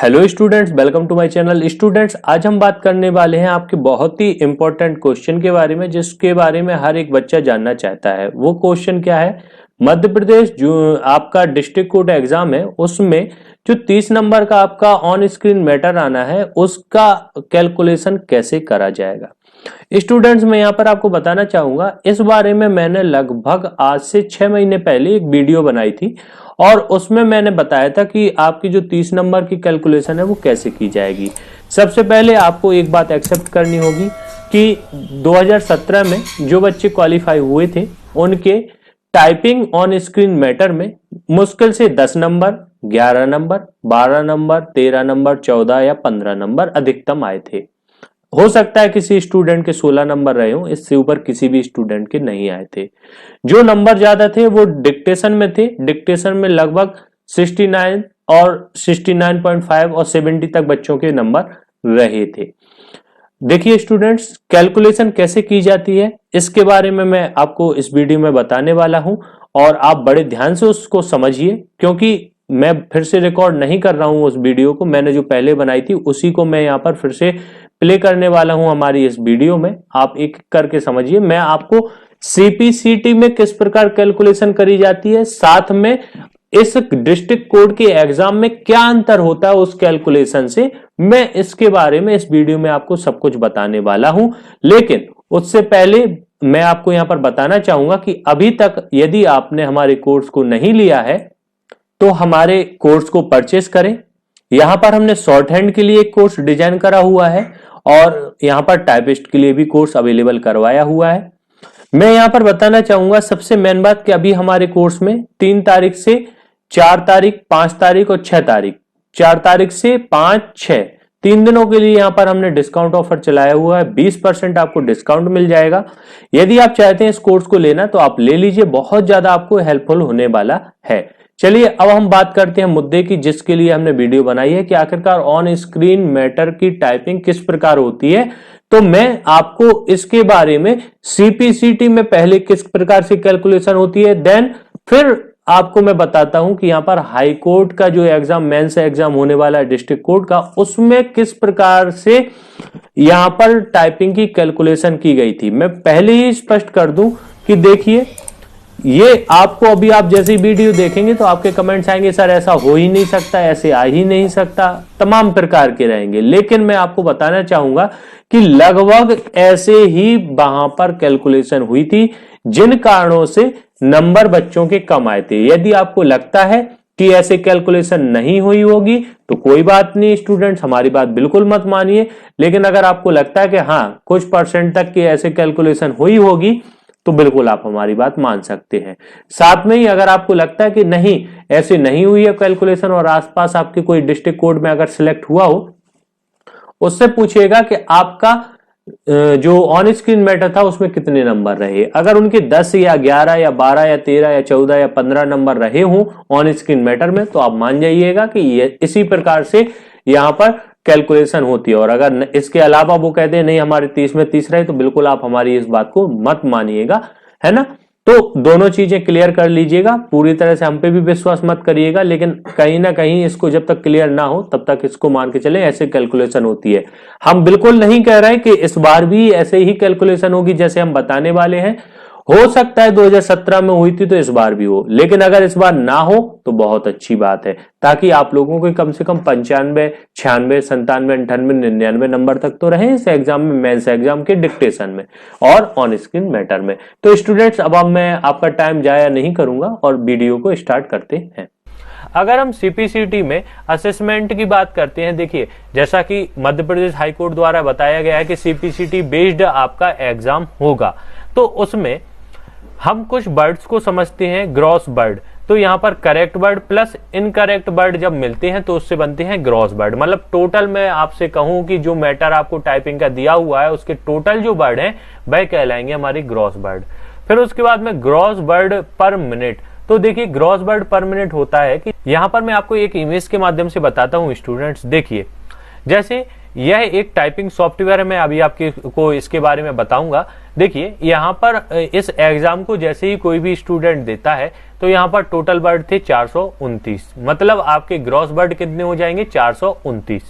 Hello students, welcome to my channel. Students, आज हम बात करने वाले हैं आपके बहुत ही इंपॉर्टेंट क्वेश्चन के बारे में, जिसके बारे में हर एक बच्चा जानना चाहता है। वो क्वेश्चन क्या है? मध्य प्रदेश जो आपका डिस्ट्रिक्ट कोर्ट एग्जाम है, उसमें जो 30 नंबर का आपका ऑन स्क्रीन मैटर आना है, उसका कैलकुलेशन कैसे करा जाएगा। स्टूडेंट्स, मैं यहाँ पर आपको बताना चाहूंगा, इस बारे में मैंने लगभग आज से 6 महीने पहले एक वीडियो बनाई थी और उसमें मैंने बताया था कि आपकी जो 30 नंबर की कैलकुलेशन है वो कैसे की जाएगी। सबसे पहले आपको एक बात एक्सेप्ट करनी होगी कि 2017 में जो बच्चे क्वालिफाई हुए थे, उनके टाइपिंग ऑन स्क्रीन मैटर में मुश्किल से 10 नंबर, 11 नंबर, 12 नंबर, 13 नंबर, 14 या 15 नंबर अधिकतम आए थे। हो सकता है किसी स्टूडेंट के 16 नंबर रहे हों, इससे ऊपर किसी भी स्टूडेंट के नहीं आए थे। जो नंबर ज्यादा थे वो डिक्टेशन में थे। डिक्टेशन में लगभग 69 और 69.5 और 70 तक बच्चों के नंबर रहे थे। देखिए स्टूडेंट्स, कैलकुलेशन कैसे की जाती है इसके बारे में मैं आपको इस वीडियो में बताने वाला हूं और आप बड़े ध्यान से उसको समझिए, क्योंकि मैं फिर से रिकॉर्ड नहीं कर रहा हूं उस वीडियो को। मैंने जो पहले बनाई थी उसी को मैं यहाँ पर फिर से प्ले करने वाला हूं हमारी इस वीडियो में। आप एक करके समझिए। मैं आपको सीपीसीटी में किस प्रकार कैलकुलेशन करी जाती है, साथ में इस डिस्ट्रिक्ट कोर्ट के एग्जाम में क्या अंतर होता है उस कैलकुलेशन से, मैं इसके बारे में इस वीडियो में आपको सब कुछ बताने वाला हूं। लेकिन उससे पहले मैं आपको यहां पर बताना चाहूंगा कि अभी तक यदि आपने हमारे कोर्स को नहीं लिया है तो हमारे कोर्स को परचेस करें। यहां पर हमने शॉर्ट हैंड के लिए एक कोर्स डिजाइन करा हुआ है और यहां पर टाइपिस्ट के लिए भी कोर्स अवेलेबल करवाया हुआ है। मैं यहां पर बताना चाहूंगा सबसे मेन बात कि अभी हमारे कोर्स में 3 तारीख से 4 तारीख, 5 तारीख और 6 तारीख, 4 तारीख से 5, 6 3 दिनों के लिए यहां पर हमने डिस्काउंट ऑफर चलाया हुआ है। 20% आपको डिस्काउंट मिल जाएगा। यदि आप चाहते हैं इस कोर्स को लेना तो आप ले लीजिए, बहुत ज्यादा आपको हेल्पफुल होने वाला है। चलिए अब हम बात करते हैं मुद्दे की, जिसके लिए हमने वीडियो बनाई है कि आखिरकार ऑन स्क्रीन मैटर की टाइपिंग किस प्रकार होती है। तो मैं आपको इसके बारे में सीपीसीटी में पहले किस प्रकार से कैलकुलेशन होती है, देन फिर आपको मैं बताता हूं कि यहां पर हाई कोर्ट का जो एग्जाम, मेंस एग्जाम होने वाला है डिस्ट्रिक्ट कोर्ट का, उसमें किस प्रकार से यहां पर टाइपिंग की कैलकुलेशन की गई थी। मैं पहले ही स्पष्ट कर दूं कि देखिए, ये आपको अभी आप जैसी वीडियो देखेंगे तो आपके कमेंट्स आएंगे, सर ऐसा हो ही नहीं सकता, ऐसे आ ही नहीं सकता, तमाम प्रकार के रहेंगे। लेकिन मैं आपको बताना चाहूंगा कि लगभग ऐसे ही वहां पर कैलकुलेशन हुई थी, जिन कारणों से नंबर बच्चों के कम आए थे। यदि आपको लगता है कि ऐसे कैलकुलेशन नहीं हुई होगी तो कोई बात नहीं स्टूडेंट्स, हमारी बात बिल्कुल मत मानिए। लेकिन अगर आपको लगता है कि हाँ कुछ परसेंट तक की ऐसे कैलकुलेशन हुई होगी तो बिल्कुल आप हमारी बात मान सकते हैं। साथ में ही अगर आपको लगता है कि नहीं ऐसे नहीं हुई है कैलकुलेशन और आसपास आपके कोई डिस्ट्रिक्ट कोर्ट में अगर सिलेक्ट हुआ हो, उससे पूछिएगा कि आपका जो ऑन स्क्रीन मैटर था उसमें कितने नंबर रहे। अगर उनके 10 या 11 या 12 या 13 या 14 या 15 नंबर रहे हों ऑन स्क्रीन मैटर में, तो आप मान जाइएगा कि ये इसी प्रकार से यहां पर कैलकुलेशन होती है। और अगर इसके अलावा वो कहते हैं नहीं हमारे 30 में 30 रहे, तो बिल्कुल आप हमारी इस बात को मत मानिएगा, है ना। तो दोनों चीजें क्लियर कर लीजिएगा, पूरी तरह से हम पे भी विश्वास मत करिएगा, लेकिन कहीं ना कहीं इसको जब तक क्लियर ना हो तब तक इसको मान के चले ऐसे कैलकुलेशन होती है। हम बिल्कुल नहीं कह रहे हैं कि इस बार भी ऐसे ही कैलकुलेशन होगी जैसे हम बताने वाले हैं। हो सकता है 2017 में हुई थी तो इस बार भी हो, लेकिन अगर इस बार ना हो तो बहुत अच्छी बात है, ताकि आप लोगों को कम से कम 95, 96, 97, 98, 99 नंबर तक तो रहे इस एग्जाम में, मेंस एग्जाम के डिक्टेशन में और ऑन स्क्रीन मैटर में। तो स्टूडेंट्स, अब मैं आपका टाइम जाया नहीं करूंगा और वीडियो को स्टार्ट करते हैं। अगर हम सीपीसीटी में असेसमेंट की बात करते हैं, देखिए जैसा कि मध्य प्रदेश हाई कोर्ट द्वारा बताया गया है कि सीपीसीटी बेस्ड आपका एग्जाम होगा, तो उसमें हम कुछ वर्ड्स को समझते हैं ग्रॉस वर्ड। तो यहां पर correct word plus incorrect word जब मिलते हैं तो उससे बनते हैं ग्रॉस वर्ड। मतलब टोटल मैं आपसे कहूं कि जो मैटर आपको टाइपिंग का दिया हुआ है उसके टोटल जो वर्ड हैं वह कहलाएंगे हमारी ग्रॉस वर्ड। फिर उसके बाद में ग्रॉस वर्ड पर मिनट। तो देखिए ग्रॉस वर्ड पर मिनट होता है कि यहां पर मैं आपको एक इमेज के माध्यम से बताता हूं स्टूडेंट्स। देखिए जैसे यह एक टाइपिंग सॉफ्टवेयर है, मैं अभी आपको इसके बारे में बताऊंगा। देखिए यहाँ पर इस एग्जाम को जैसे ही कोई भी स्टूडेंट देता है तो यहाँ पर टोटल वर्ड थे 429, मतलब आपके ग्रॉस वर्ड कितने हो जाएंगे 429,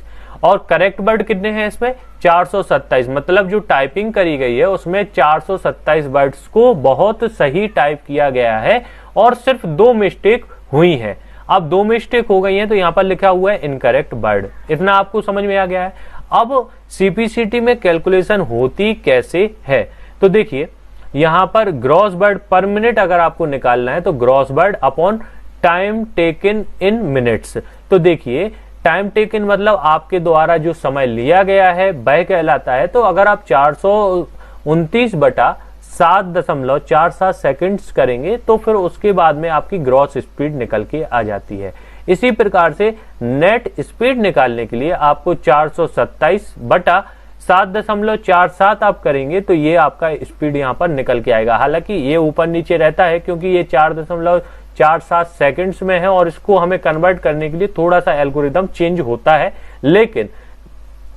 और करेक्ट वर्ड कितने हैं इसमें 427, मतलब जो टाइपिंग करी गई है उसमें 427 वर्ड्स को बहुत सही टाइप किया गया है और सिर्फ 2 मिस्टेक हुई है। अब 2 मिस्टेक हो गई हैं तो यहाँ पर लिखा हुआ है इनकरेक्ट वर्ड, इतना आपको समझ में आ गया है। अब सीपीसीटी में कैलकुलेशन होती कैसे है, तो देखिए यहाँ पर ग्रॉस वर्ड पर मिनट अगर आपको निकालना है तो gross word upon time taken in minutes. तो देखिए टाइम टेकन मतलब आपके द्वारा जो समय लिया गया है वह कहलाता है। तो अगर आप 429 बटा 7.47 सेकंड्स करेंगे तो फिर उसके बाद में आपकी ग्रॉस स्पीड निकल के आ जाती है। इसी प्रकार से नेट स्पीड निकालने के लिए आपको 427 बटा 7.47 आप करेंगे तो ये आपका स्पीड यहाँ पर निकल के आएगा। हालांकि ये ऊपर नीचे रहता है क्योंकि ये 4.47 सेकंड्स में है और इसको हमें कन्वर्ट करने के लिए थोड़ा सा एल्गोरिदम चेंज होता है, लेकिन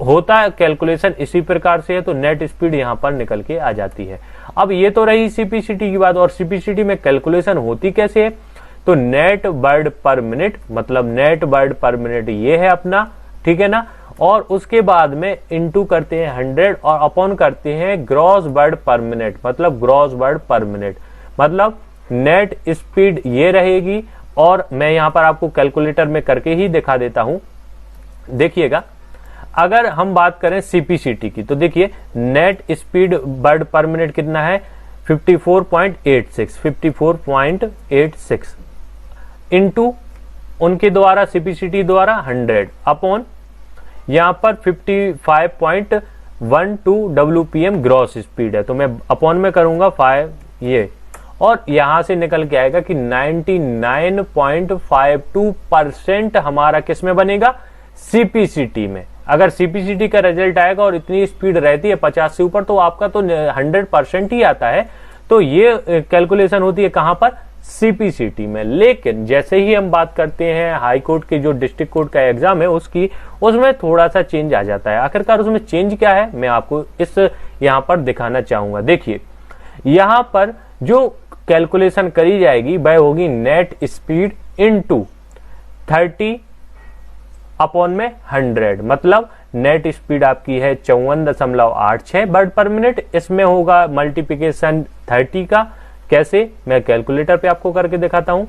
होता है कैलकुलेशन इसी प्रकार से है। तो नेट स्पीड यहाँ पर निकल के आ जाती है। अब ये तो रही सीपीसीटी की बात, और सीपीसीटी में कैलकुलेशन होती कैसे है, तो नेट वर्ड पर मिनट, मतलब नेट वर्ड पर मिनट ये है अपना, ठीक है ना, और उसके बाद में इनटू करते हैं 100 और अपॉन करते हैं ग्रॉस वर्ड पर मिनट, मतलब ग्रॉस वर्ड पर मिनट, मतलब नेट स्पीड ये रहेगी। और मैं यहां पर आपको कैलकुलेटर में करके ही दिखा देता हूं, देखिएगा। अगर हम बात करें सीपीसीटी की तो देखिए नेट स्पीड वर्ड पर मिनट कितना है 54.86 इनटू उनके द्वारा सीपीसीटी द्वारा 100 अपॉन यहां पर 55.12 WPM ग्रॉस स्पीड है, तो मैं अपॉन में करूंगा 5 ये, और यहां से निकल के आएगा कि 99.52% हमारा किस में बनेगा सीपीसीटी में। अगर सीपीसीटी का रिजल्ट आएगा और इतनी स्पीड रहती है 50 से ऊपर तो आपका तो 100% ही आता है। तो ये कैलकुलेशन होती है कहां पर सीपीसीटी में। लेकिन जैसे ही हम बात करते हैं हाई कोर्ट के जो डिस्ट्रिक्ट कोर्ट का एग्जाम है उसकी, उसमें थोड़ा सा चेंज आ जाता है। आखिरकार उसमें चेंज क्या है मैं आपको इस यहां पर दिखाना चाहूंगा। देखिए यहां पर जो कैलकुलेशन करी जाएगी वह होगी नेट स्पीड इनटू 30 अपॉन में 100, मतलब नेट स्पीड आपकी है 54.86 वर्ड पर मिनट। इसमें होगा मल्टीप्लिकेशन 30 का, कैसे मैं कैलकुलेटर पे आपको करके दिखाता हूं।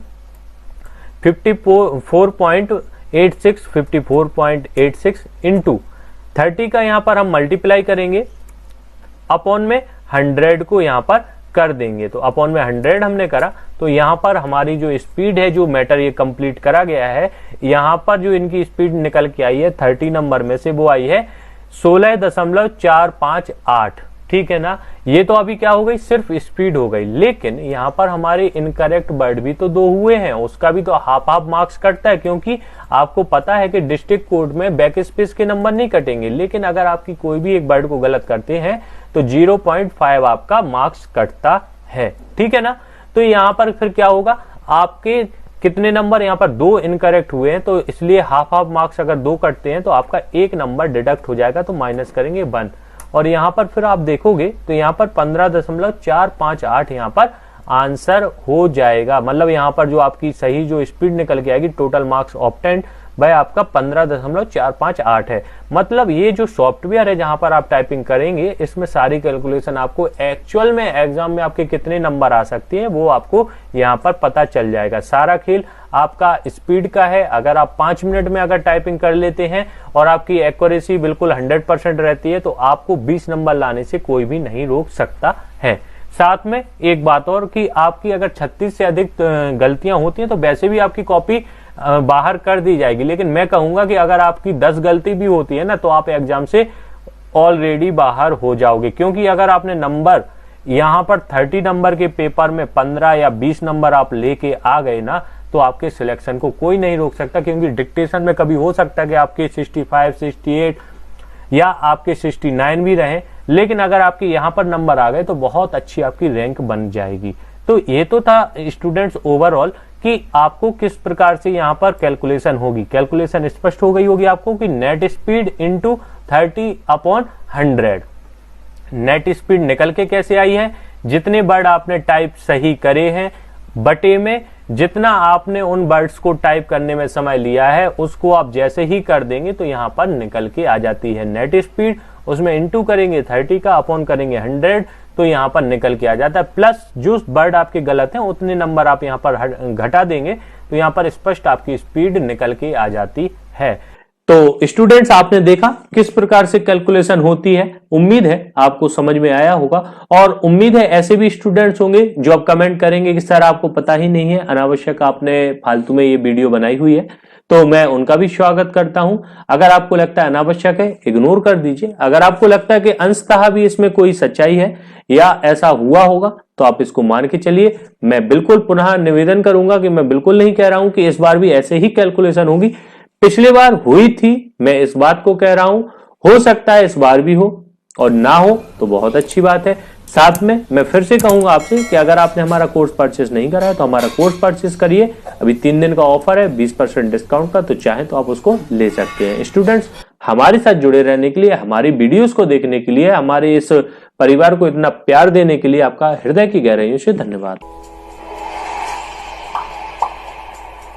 54.86 इंटू 30 का यहां पर हम मल्टीप्लाई करेंगे, अपॉन में 100 को यहां पर कर देंगे। तो अपॉन में 100 हमने करा तो यहां पर हमारी जो स्पीड है, जो मैटर ये कंप्लीट करा गया है, यहां पर जो इनकी स्पीड निकल के आई है 30 नंबर में से वो आई है 16.458, ठीक है ना। ये तो अभी क्या हो गई सिर्फ स्पीड हो गई, लेकिन यहां पर हमारे इनकरेक्ट वर्ड भी तो 2 हुए हैं, उसका भी तो हाफ हाफ मार्क्स कटता है, क्योंकि आपको पता है कि डिस्ट्रिक्ट कोड में बैक स्पेस के नंबर नहीं कटेंगे, लेकिन अगर आपकी कोई भी एक वर्ड को गलत करते हैं तो 0.5 आपका मार्क्स कटता है, ठीक है ना। तो यहां पर फिर क्या होगा, आपके कितने नंबर यहाँ पर 2 इनकरेक्ट हुए हैं, तो इसलिए हाफ हाफ मार्क्स अगर 2 कटते हैं तो आपका 1 नंबर डिडक्ट हो जाएगा, तो माइनस करेंगे 1। और यहाँ पर फिर आप देखोगे तो यहाँ पर 15.458 यहाँ पर आंसर हो जाएगा। मतलब यहाँ पर जो आपकी सही जो स्पीड निकल के आएगी टोटल मार्क्स ऑब्टेन्ड वह आपका 15.458 है। मतलब ये जो सॉफ्टवेयर है जहां पर आप टाइपिंग करेंगे इसमें सारी कैलकुलेशन आपको एक्चुअल में एग्जाम में आपके कितने नंबर आ सकते हैं वो आपको यहाँ पर पता चल जाएगा। सारा खेल आपका स्पीड का है। अगर आप 5 मिनट में अगर टाइपिंग कर लेते हैं और आपकी एक्यूरेसी बिल्कुल 100% रहती है तो आपको 20 नंबर लाने से कोई भी नहीं रोक सकता है। साथ में एक बात और कि आपकी अगर 36 से अधिक गलतियां होती हैं तो वैसे भी आपकी कॉपी बाहर कर दी जाएगी, लेकिन मैं कहूंगा कि अगर आपकी 10 गलती भी होती है ना तो आप एग्जाम से ऑलरेडी बाहर हो जाओगे, क्योंकि अगर आपने नंबर यहां पर 30 नंबर के पेपर में 15 या 20 नंबर आप लेके आ गए ना तो आपके सिलेक्शन को कोई नहीं रोक सकता, क्योंकि डिक्टेशन में कभी हो सकता है कि आपके 65, 68 या आपके 69 भी रहे, लेकिन अगर आपके यहां पर नंबर आ गए तो बहुत अच्छी आपकी रैंक बन जाएगी। तो ये तो था स्टूडेंट्स ओवरऑल कि आपको किस प्रकार से यहां पर कैलकुलेशन होगी। कैलकुलेशन स्पष्ट हो गई होगी आपको कि net speed into 30/100। Net speed निकल के कैसे आई है, जितने वर्ड आपने टाइप सही करे हैं बटे में जितना आपने उन वर्ड्स को टाइप करने में समय लिया है, उसको आप जैसे ही कर देंगे तो यहां पर निकल के आ जाती है नेट स्पीड। उसमें इंटू करेंगे 30 का, अपॉन करेंगे 100, तो यहां पर निकल के आ जाता है। प्लस जो वर्ड आपके गलत हैं उतने नंबर आप यहां पर घटा देंगे तो यहां पर स्पष्ट आपकी स्पीड निकल के आ जाती है। तो स्टूडेंट्स, आपने देखा किस प्रकार से कैलकुलेशन होती है। उम्मीद है आपको समझ में आया होगा, और उम्मीद है ऐसे भी स्टूडेंट्स होंगे जो अब कमेंट करेंगे कि सर आपको पता ही नहीं है, अनावश्यक आपने फालतू में ये वीडियो बनाई हुई है। तो मैं उनका भी स्वागत करता हूं। अगर आपको लगता है अनावश्यक है, इग्नोर कर दीजिए। अगर आपको लगता है कि अंशतः भी इसमें कोई सच्चाई है या ऐसा हुआ होगा तो आप इसको मान के चलिए। मैं बिल्कुल पुनः निवेदन करूंगा कि मैं बिल्कुल नहीं कह रहा हूं कि इस बार भी ऐसे ही कैलकुलेशन होगी। पिछली बार हुई थी, मैं इस बात को कह रहा हूं, हो सकता है इस बार भी हो, और ना हो तो बहुत अच्छी बात है। साथ में मैं फिर से कहूंगा आपसे कि अगर आपने हमारा कोर्स परचेस नहीं करा है तो हमारा कोर्स परचेस करिए। अभी 3 दिन का ऑफर है 20% डिस्काउंट का, तो चाहे तो आप उसको ले सकते हैं। स्टूडेंट्स, हमारे साथ जुड़े रहने के लिए, हमारी वीडियोस को देखने के लिए, हमारे इस परिवार को इतना प्यार देने के लिए आपका हृदय की गहराइयों से धन्यवाद।